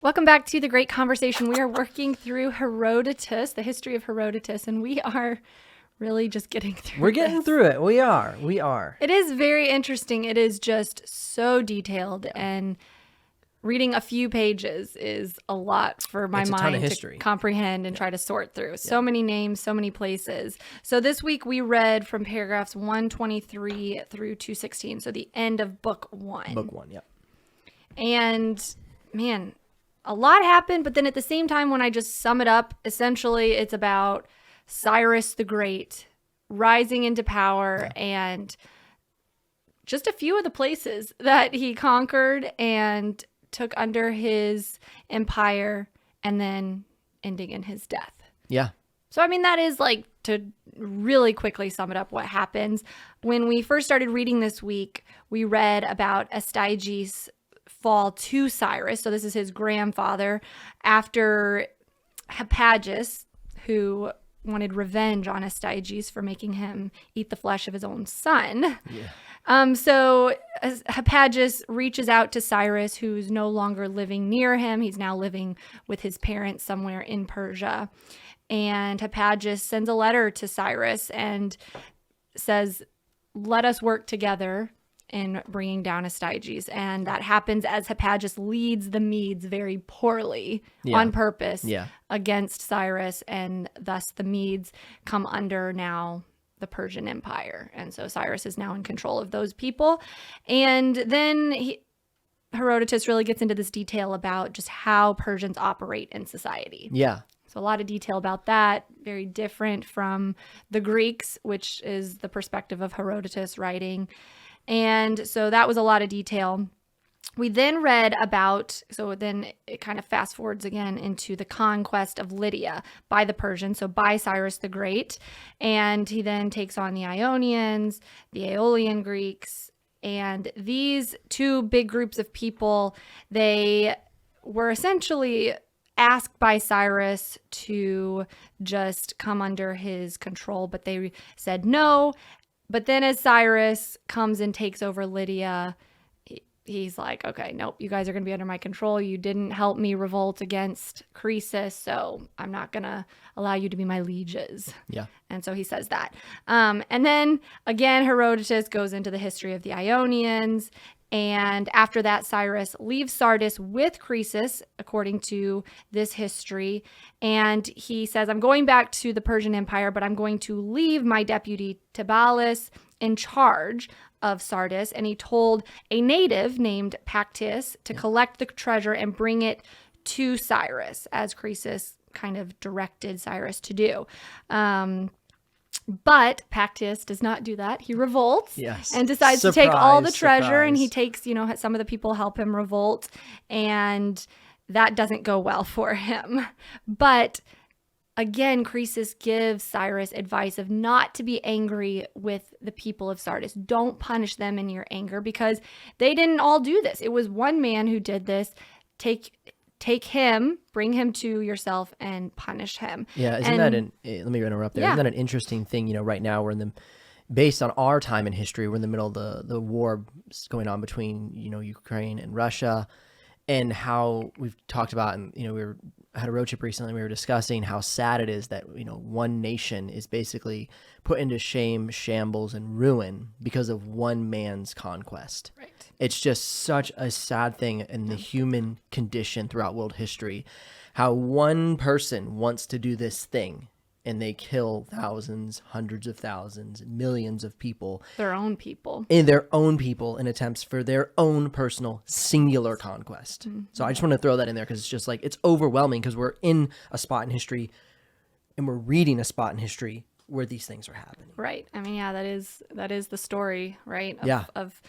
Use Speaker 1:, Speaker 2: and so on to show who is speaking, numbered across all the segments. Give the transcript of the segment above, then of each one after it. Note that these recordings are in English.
Speaker 1: Welcome back to The Great Conversation. We are working through Herodotus, the history of Herodotus, and we are really just getting through
Speaker 2: We're getting through it. We are.
Speaker 1: It is very interesting. It is just so detailed, and reading a few pages is a lot for my mind to comprehend and try to sort through. So many names, so many places. So this week we read from paragraphs 123 through 216, so the end of book one.
Speaker 2: Book one, yep.
Speaker 1: And man, a lot happened, but then at the same time, when I just sum it up, essentially it's about Cyrus the Great rising into power and just a few of the places that he conquered and took under his empire, and then ending in his death.
Speaker 2: Yeah.
Speaker 1: So, I mean, that is like, to really quickly sum it up, what happens. When we first started reading this week, we read about Astyages' fall to Cyrus. So this is his grandfather, after Hippasus, who wanted revenge on Astyages for making him eat the flesh of his own son. Yeah. So Hippasus reaches out to Cyrus, who's no longer living near him. He's now living with his parents somewhere in Persia. And Hippasus sends a letter to Cyrus and says, let us work together in bringing down Astyages. And that happens as Hippasus leads the Medes very poorly on purpose against Cyrus, and thus the Medes come under now the Persian Empire. And so Cyrus is now in control of those people. And then Herodotus really gets into this detail about just how Persians operate in society.
Speaker 2: Yeah.
Speaker 1: So a lot of detail about that, very different from the Greeks, which is the perspective of Herodotus writing. And so that was a lot of detail. We then read about, so then it kind of fast forwards again into the conquest of Lydia by the Persians, so by Cyrus the Great. And he then takes on the Ionians, the Aeolian Greeks, and these two big groups of people, they were essentially asked by Cyrus to just come under his control, but they said no. But then as Cyrus comes and takes over Lydia, he's like, okay, nope, you guys are going to be under my control. You didn't help me revolt against Croesus, so I'm not going to allow you to be my lieges.
Speaker 2: Yeah.
Speaker 1: And so he says that. And then, again, Herodotus goes into the history of the Ionians. And after that, Cyrus leaves Sardis with Croesus, according to this history. And he says, I'm going back to the Persian Empire, but I'm going to leave my deputy Tibalus in charge of Sardis. And he told a native named Pactius to collect the treasure and bring it to Cyrus, as Croesus kind of directed Cyrus to do. But Pactius does not do that. He revolts and decides to take all the treasure, and he takes, some of the people help him revolt, and that doesn't go well for him. But again, Croesus gives Cyrus advice of not to be angry with the people of Sardis. Don't punish them in your anger, because they didn't all do this. It was one man who did this. Take him, bring him to yourself, and punish him.
Speaker 2: Yeah, let me interrupt there. Yeah. Isn't that an interesting thing? Right now based on our time in history, we're in the middle of the war going on between, Ukraine and Russia, and how we've talked about, and, had a road trip recently, we were discussing how sad it is that, one nation is basically put into shame, shambles, and ruin because of one man's conquest.
Speaker 1: Right.
Speaker 2: It's just such a sad thing in the human condition throughout world history, how one person wants to do this thing and they kill thousands, hundreds of thousands, millions of people.
Speaker 1: Their own people.
Speaker 2: In attempts for their own personal singular conquest. Mm-hmm. So I just want to throw that in there, because it's just like, it's overwhelming, because we're in a spot in history and we're reading a spot in history where these things are happening.
Speaker 1: Right. I mean, that is the story, right? Of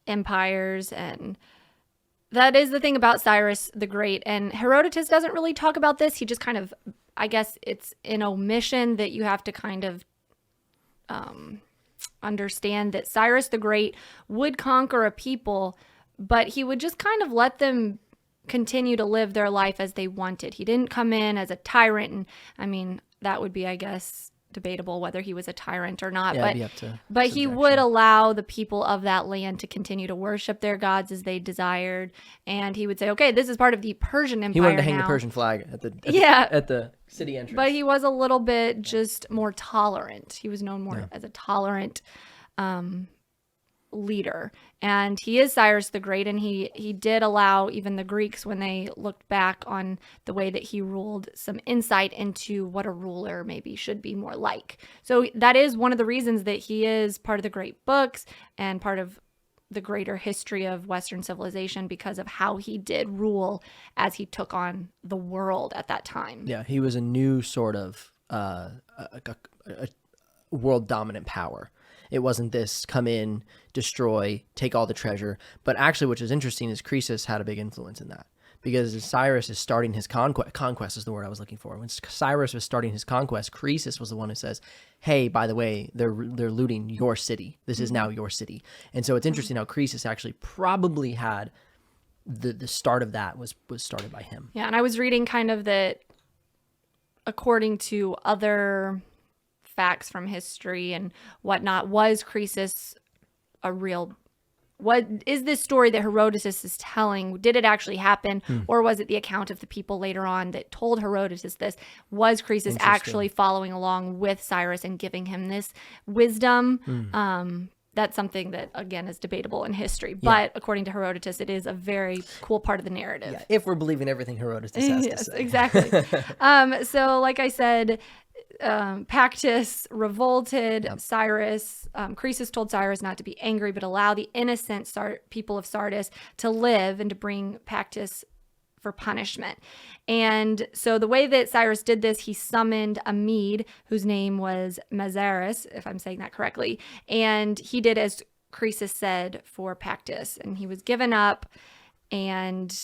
Speaker 1: empires, and that is the thing about Cyrus the Great. And Herodotus doesn't really talk about this. He just kind of, I guess it's an omission that you have to kind of understand, that Cyrus the Great would conquer a people, but he would just kind of let them continue to live their life as they wanted. He didn't come in as a tyrant, and I mean, that would be, I guess, debatable whether he was a tyrant or not,
Speaker 2: Yeah, it'd be up to
Speaker 1: but he
Speaker 2: subjection.
Speaker 1: would allow the people of that land to continue to worship their gods as they desired. And he would say, okay, this is part of the Persian Empire.
Speaker 2: He wanted to hang the
Speaker 1: now.
Speaker 2: Persian flag at the
Speaker 1: Yeah.
Speaker 2: at the city entrance.
Speaker 1: But he was a little bit just more tolerant. He was known more as a tolerant leader. And he is Cyrus the Great, and he did allow even the Greeks, when they looked back on the way that he ruled, some insight into what a ruler maybe should be more like. So that is one of the reasons that he is part of the great books and part of the greater history of Western civilization, because of how he did rule as he took on the world at that time.
Speaker 2: Yeah, he was a new sort of a world dominant power. It wasn't this come in, destroy, take all the treasure. But actually, which is interesting, is Croesus had a big influence in that. Because as Cyrus is starting his conquest is the word I was looking for. When Cyrus was starting his conquest, Croesus was the one who says, hey, by the way, they're looting your city. This is now your city. And so it's interesting how Croesus actually probably had the start of that was started by him.
Speaker 1: Yeah, and I was reading kind of that according to other facts from history and whatnot, was Croesus a real... What is this story that Herodotus is telling? Did it actually happen? Or was it the account of the people later on that told Herodotus this? Was Croesus actually following along with Cyrus and giving him this wisdom? That's something that, again, is debatable in history. But according to Herodotus, it is a very cool part of the narrative.
Speaker 2: Yeah, if we're believing everything Herodotus has to say.
Speaker 1: Exactly. So like I said, Pactus revolted. Cyrus, Croesus told Cyrus not to be angry, but allow the innocent people of Sardis to live and to bring Pactus for punishment. And so the way that Cyrus did this, he summoned a Mede whose name was Mazaris, if I'm saying that correctly. And he did as Croesus said for Pactus, and he was given up. And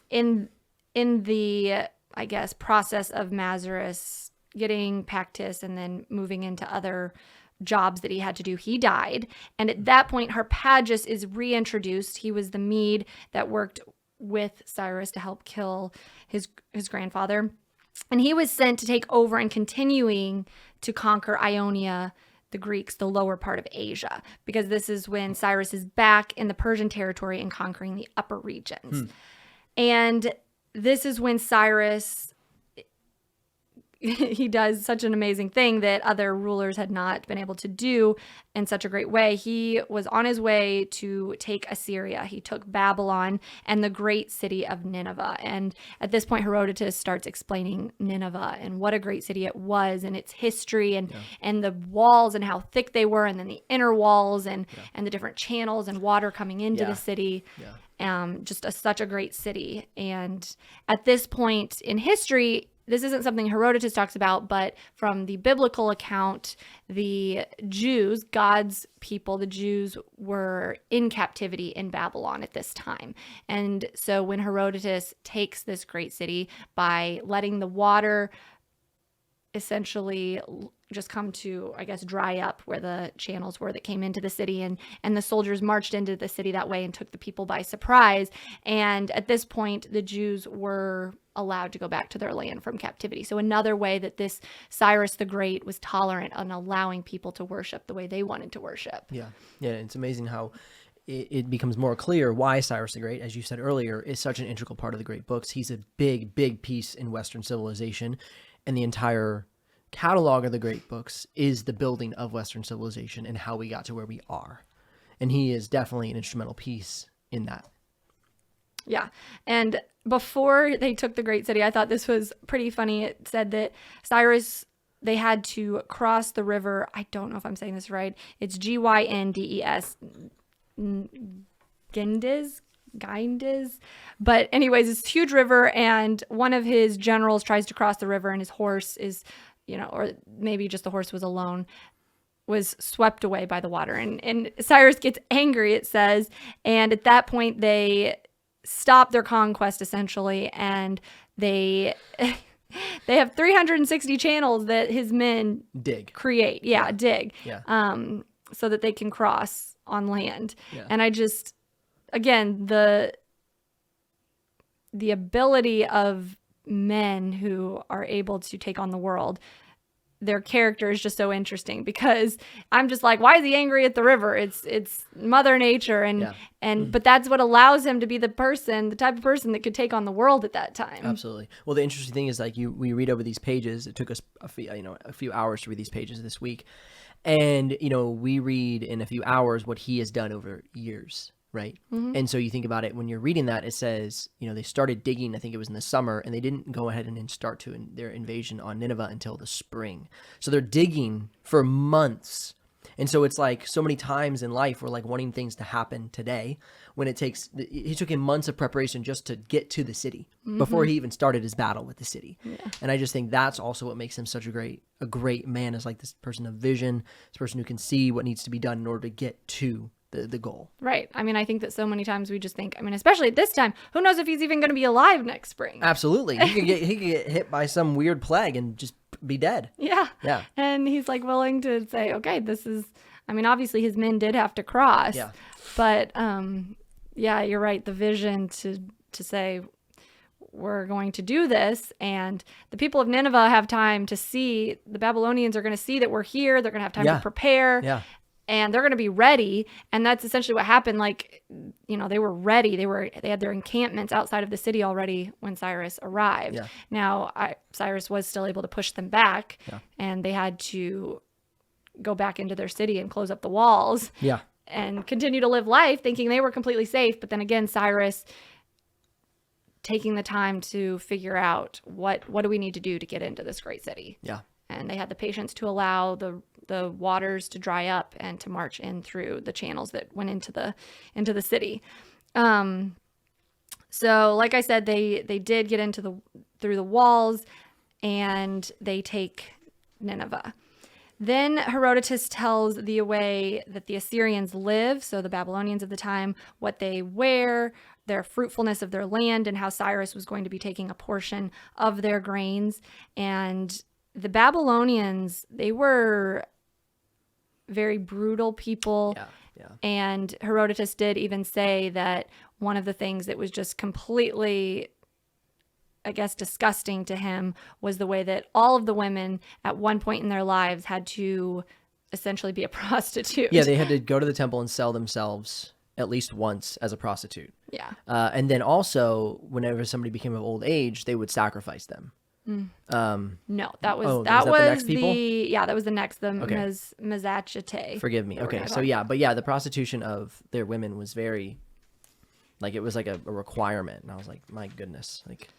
Speaker 1: in the, I guess, process of Mazaris getting Pactus and then moving into other jobs that he had to do, he died. And at that point, Harpagus is reintroduced. He was the Mede that worked with Cyrus to help kill his grandfather. And he was sent to take over and continuing to conquer Ionia, the Greeks, the lower part of Asia, because this is when Cyrus is back in the Persian territory and conquering the upper regions. And this is when Cyrus, he does such an amazing thing that other rulers had not been able to do in such a great way. He was on his way to take Assyria. He took Babylon and the great city of Nineveh. And at this point, Herodotus starts explaining Nineveh and what a great city it was, and its history, and the walls and how thick they were, and then the inner walls and the different channels and water coming into the city. Just such a great city. And at this point in history, this isn't something Herodotus talks about, but from the biblical account, the Jews, God's people, the Jews were in captivity in Babylon at this time. And so when Herodotus takes this great city by letting the water essentially just come to, I guess, dry up where the channels were that came into the city, and the soldiers marched into the city that way and took the people by surprise. And at this point, the Jews were allowed to go back to their land from captivity. So another way that this Cyrus the Great was tolerant and allowing people to worship the way they wanted to worship. Yeah,
Speaker 2: it's amazing how it becomes more clear why Cyrus the Great, as you said earlier, is such an integral part of the great books. He's a big, big piece in Western civilization, and the entire catalog of the great books is the building of Western civilization and how we got to where we are. And he is definitely an instrumental piece in that.
Speaker 1: Yeah. And before they took the great city, I thought this was pretty funny. It said that Cyrus, they had to cross the river. I don't know if I'm saying this right. It's Gyndes. Gyndes. But anyways, it's a huge river, and one of his generals tries to cross the river, and his horse is, or maybe just the horse was alone, was swept away by the water. And Cyrus gets angry, it says, and at that point they stop their conquest essentially, and they have 360 channels that his men create. Dig. So that they can cross on land. And I just, again, the ability of men who are able to take on the world their character is just so interesting, because I'm just like, why is he angry at the river? It's Mother Nature, and but that's what allows him to be the type of person that could take on the world at that time.
Speaker 2: Absolutely. Well, the interesting thing is, like, we read over these pages. It took us a few hours to read these pages this week, and we read in a few hours what he has done over years. Right. Mm-hmm. And so you think about it, when you're reading that, it says, they started digging, I think it was in the summer, and they didn't go ahead and start their invasion on Nineveh until the spring. So they're digging for months. And so it's like so many times in life we're like wanting things to happen today, when it took him months of preparation just to get to the city before he even started his battle with the city. Yeah. And I just think that's also what makes him such a great man, is like this person of vision, this person who can see what needs to be done in order to get to the goal.
Speaker 1: Right. I mean, I think that so many times we just think, especially at this time, who knows if he's even going to be alive next spring?
Speaker 2: Absolutely. He could get hit by some weird plague and just be dead.
Speaker 1: Yeah. Yeah. And he's like willing to say, okay, this is, obviously his men did have to cross. Yeah. But yeah, you're right. The vision to say, we're going to do this, and the people of Nineveh have time to see, the Babylonians are going to see that we're here. They're going to have time to prepare. Yeah. And they're going to be ready. And that's essentially what happened. Like, they were ready. They had their encampments outside of the city already when Cyrus arrived. Yeah. Now, Cyrus was still able to push them back, and they had to go back into their city and close up the walls. Yeah. And continue to live life thinking they were completely safe. But then again, Cyrus taking the time to figure out what do we need to do to get into this great city. Yeah. And they had the patience to allow the waters to dry up and to march in through the channels that went into the city. So like I said, they did get through the walls, and they take Nineveh. Then Herodotus tells the way that the Assyrians live, so the Babylonians of the time, what they wear, their fruitfulness of their land, and how Cyrus was going to be taking a portion of their grains. And the Babylonians, they were very brutal people. Yeah, yeah. And Herodotus did even say that one of the things that was just completely, I guess, disgusting to him was the way that all of the women at one point in their lives had to essentially be a prostitute.
Speaker 2: Yeah, they had to go to the temple and sell themselves at least once as a prostitute. Yeah. And then also, whenever somebody became of old age, they would sacrifice them.
Speaker 1: No, that was the next, Mezachite.
Speaker 2: Forgive me. Okay, so the prostitution of their women was very, like, it was like a requirement, and I was like, my goodness, like,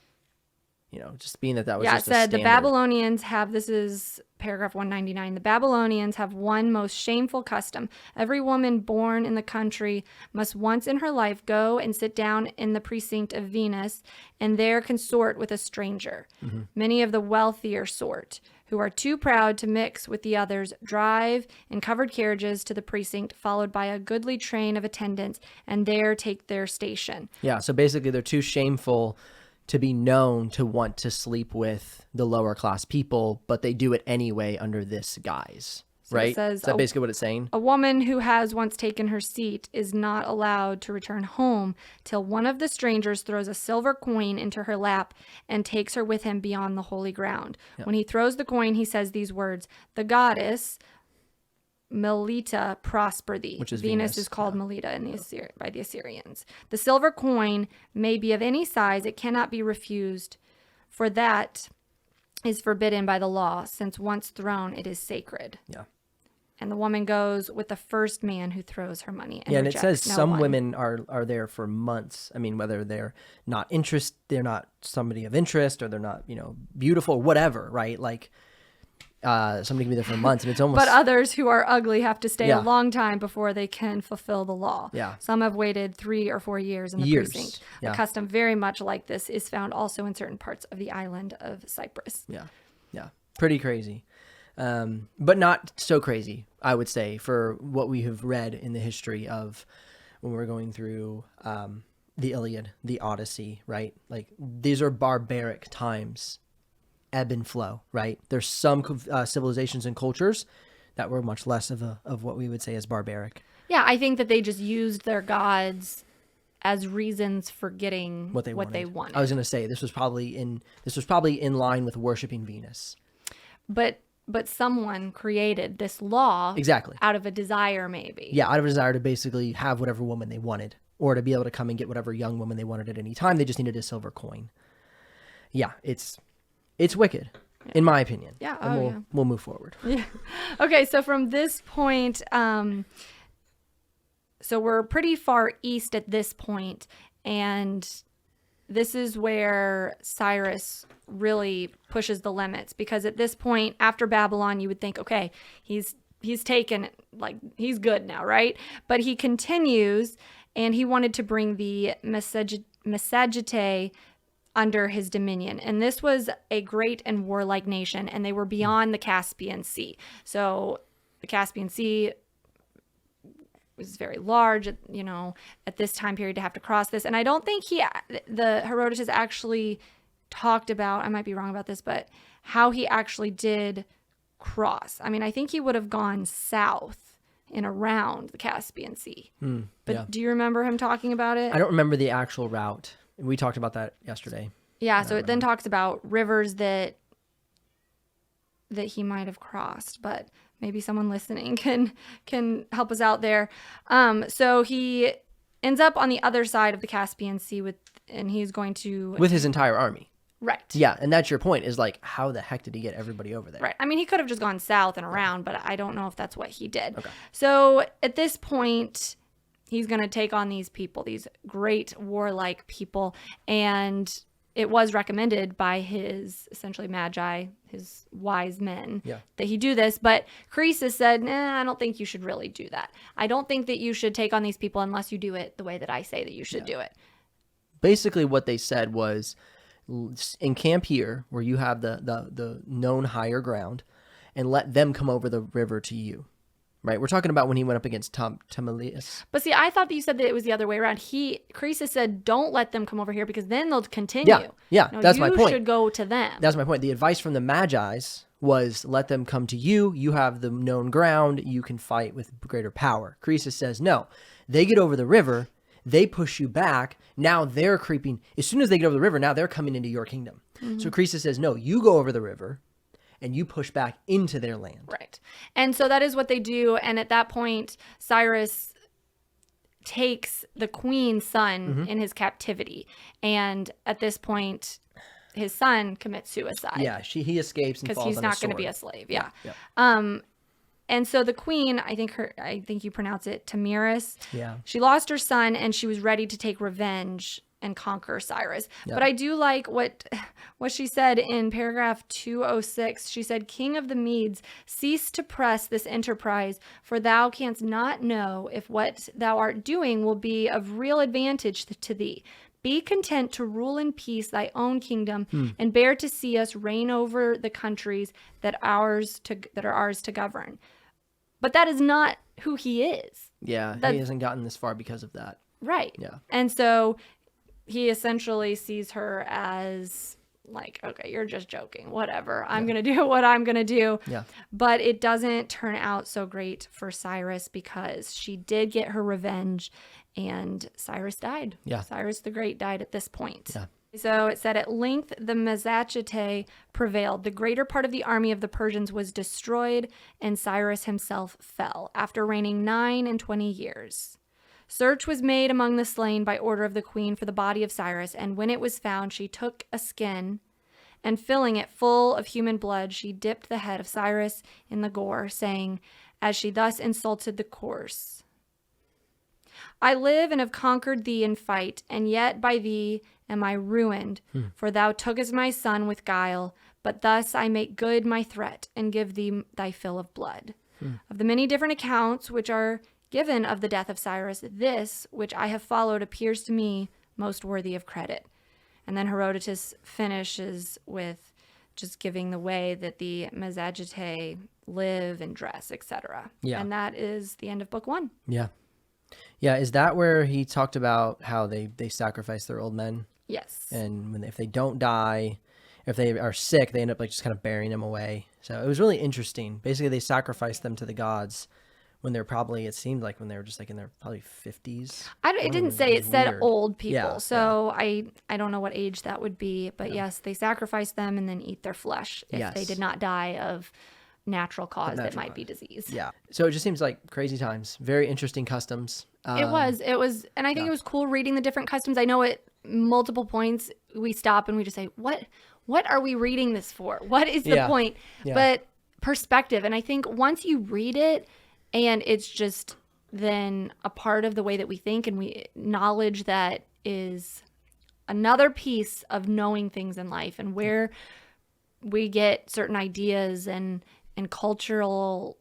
Speaker 2: just being that was just a standard.
Speaker 1: The Babylonians have, this is paragraph 199, the Babylonians have one most shameful custom. Every woman born in the country must once in her life go and sit down in the precinct of Venus, and there consort with a stranger. Mm-hmm. Many of the wealthier sort, who are too proud to mix with the others, drive in covered carriages to the precinct, followed by a goodly train of attendants, and there take their station.
Speaker 2: Yeah, so basically they're too shameful to be known to want to sleep with the lower class people, but they do it anyway under this guise, right? Is that basically what it's saying?
Speaker 1: A woman who has once taken her seat is not allowed to return home till one of the strangers throws a silver coin into her lap and takes her with him beyond the holy ground. Yep. When he throws the coin, he says these words, "The goddess Melita prosper thee."
Speaker 2: Which is
Speaker 1: Venus is called Melita by the Assyrians. The silver coin may be of any size. It cannot be refused, for that is forbidden by the law. Since once thrown, it is sacred. Yeah. And the woman goes with the first man who throws her money. And
Speaker 2: it says some women are there for months. Whether they're not somebody of interest, or they're not, beautiful, whatever, right? Like, somebody can be there for months, and it's almost.
Speaker 1: But others who are ugly have to stay a long time before they can fulfill the law. Yeah. Some have waited 3 or 4 years in the precinct. Yeah. A custom very much like this is found also in certain parts of the island of Cyprus.
Speaker 2: Yeah. Yeah. Pretty crazy. But not so crazy, I would say, for what we have read in the history of when we're going through the Iliad, the Odyssey, right? Like, these are barbaric times. Ebb and flow, right? There's some civilizations and cultures that were much less of what we would say as barbaric.
Speaker 1: Yeah, I think that they just used their gods as reasons for getting what they wanted.
Speaker 2: I was going to say this was probably in line with worshiping Venus.
Speaker 1: But But someone created this law
Speaker 2: Exactly.
Speaker 1: out of a desire, maybe.
Speaker 2: Yeah, out of a desire to basically have whatever woman they wanted, or to be able to come and get whatever young woman they wanted at any time. They just needed a silver coin. Yeah, it's wicked, in my opinion.
Speaker 1: Yeah,
Speaker 2: And we'll move forward.
Speaker 1: Yeah. Okay, so from this point, so we're pretty far east at this point, and this is where Cyrus really pushes the limits, because at this point, after Babylon, you would think, okay, he's taken, like, he's good now, right? But he continues, and he wanted to bring the Massagetæ under his dominion. And this was a great and warlike nation, and they were beyond the Caspian Sea. So the Caspian Sea was very large, at this time period to have to cross this. And I don't think the Herodotus actually talked about, I might be wrong about this, but how he actually did cross. I mean, I think he would have gone south and around the Caspian Sea. But do you remember him talking about it?
Speaker 2: I don't remember the actual route. We talked about that yesterday.
Speaker 1: Yeah, so it then talks about rivers that he might have crossed, but maybe someone listening can help us out there. So he ends up on the other side of the Caspian Sea and he's going to...
Speaker 2: With his entire army.
Speaker 1: Right.
Speaker 2: Yeah, and that's your point, is like, how the heck did he get everybody over there?
Speaker 1: Right. I mean, he could have just gone south and around, but I don't know if that's what he did.
Speaker 2: Okay.
Speaker 1: So at this point, he's going to take on these people, these great warlike people, and it was recommended by his, essentially, magi, his wise men, that he do this. But Croesus said, nah, I don't think you should really do that. I don't think that you should take on these people unless you do it the way that I say that you should do it.
Speaker 2: Basically, what they said was, encamp here where you have the known higher ground, and let them come over the river to you. Right? We're talking about when he went up against Ptolemaeus.
Speaker 1: But see, I thought that you said that it was the other way around. Croesus said, don't let them come over here because then they'll continue.
Speaker 2: Yeah,
Speaker 1: no,
Speaker 2: that's my point.
Speaker 1: You should go to them.
Speaker 2: That's my point. The advice from the Magi's was, let them come to you. You have the known ground. You can fight with greater power. Croesus says, no. They get over the river. They push you back. Now they're creeping. As soon as they get over the river, now they're coming into your kingdom. Mm-hmm. So Croesus says, no, you go over the river and you push back into their land.
Speaker 1: Right. And so that is what they do. And at that point, Cyrus takes the queen's son in his captivity. And at this point, his son commits suicide.
Speaker 2: Yeah, he escapes and falls on a sword.
Speaker 1: Because he's not going to be a slave. Yeah.
Speaker 2: Yeah.
Speaker 1: And so the queen, I think you pronounce it Tamiris.
Speaker 2: Yeah.
Speaker 1: She lost her son and she was ready to take revenge and conquer Cyrus. Yep. But I do like what she said in paragraph 206. She said, King of the Medes, cease to press this enterprise, for thou canst not know if what thou art doing will be of real advantage to thee. Be content to rule in peace thy own kingdom, and bear to see us reign over the countries that are ours to govern. But that is not who he is.
Speaker 2: Yeah, he hasn't gotten this far because of that.
Speaker 1: Right.
Speaker 2: Yeah.
Speaker 1: And so he essentially sees her as like, okay, you're just joking. Whatever. I'm going to do what I'm going to do.
Speaker 2: Yeah.
Speaker 1: But it doesn't turn out so great for Cyrus, because she did get her revenge and Cyrus died.
Speaker 2: Yeah.
Speaker 1: Cyrus the Great died at this point.
Speaker 2: Yeah.
Speaker 1: So it said, at length the Massagetæ prevailed. The greater part of the army of the Persians was destroyed, and Cyrus himself fell after reigning 29 years. Search was made among the slain by order of the queen for the body of Cyrus, and when it was found, she took a skin, and filling it full of human blood, she dipped the head of Cyrus in the gore, saying, as she thus insulted the corse, I live and have conquered thee in fight, and yet by thee am I ruined, for thou tookest my son with guile, but thus I make good my threat, and give thee thy fill of blood. Of the many different accounts which are given of the death of Cyrus, this which I have followed appears to me most worthy of credit. And then Herodotus finishes with just giving the way that the Massagetæ live and dress, etc.
Speaker 2: Yeah.
Speaker 1: And that is the end of book 1.
Speaker 2: Yeah. Yeah, is that where he talked about how they sacrifice their old men?
Speaker 1: Yes.
Speaker 2: And if they don't die, if they are sick, they end up like just kind of burying them away. So it was really interesting. Basically, they sacrificed them to the gods when they're probably, it seemed like when they were just like in their probably 50s.
Speaker 1: It didn't say, it said
Speaker 2: weird.
Speaker 1: old people.
Speaker 2: Yeah,
Speaker 1: so I don't know what age that would be. But yes, they sacrificed them and then eat their flesh if they did not die of natural cause that
Speaker 2: natural
Speaker 1: might be disease.
Speaker 2: Yeah. So it just seems like crazy times. Very interesting customs.
Speaker 1: It was, and I think it was cool reading the different customs. I know at multiple points we stop and we just say, what are we reading this for? What is the point?
Speaker 2: Yeah.
Speaker 1: But perspective. And I think once you read it and it's just then a part of the way that we think, and knowledge that is another piece of knowing things in life and where we get certain ideas and cultural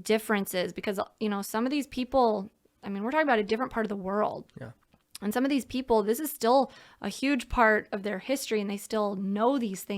Speaker 1: differences, because, you know, some of these people, I mean, we're talking about a different part of the world.
Speaker 2: Yeah.
Speaker 1: And some of these people, this is still a huge part of their history, and they still know these things.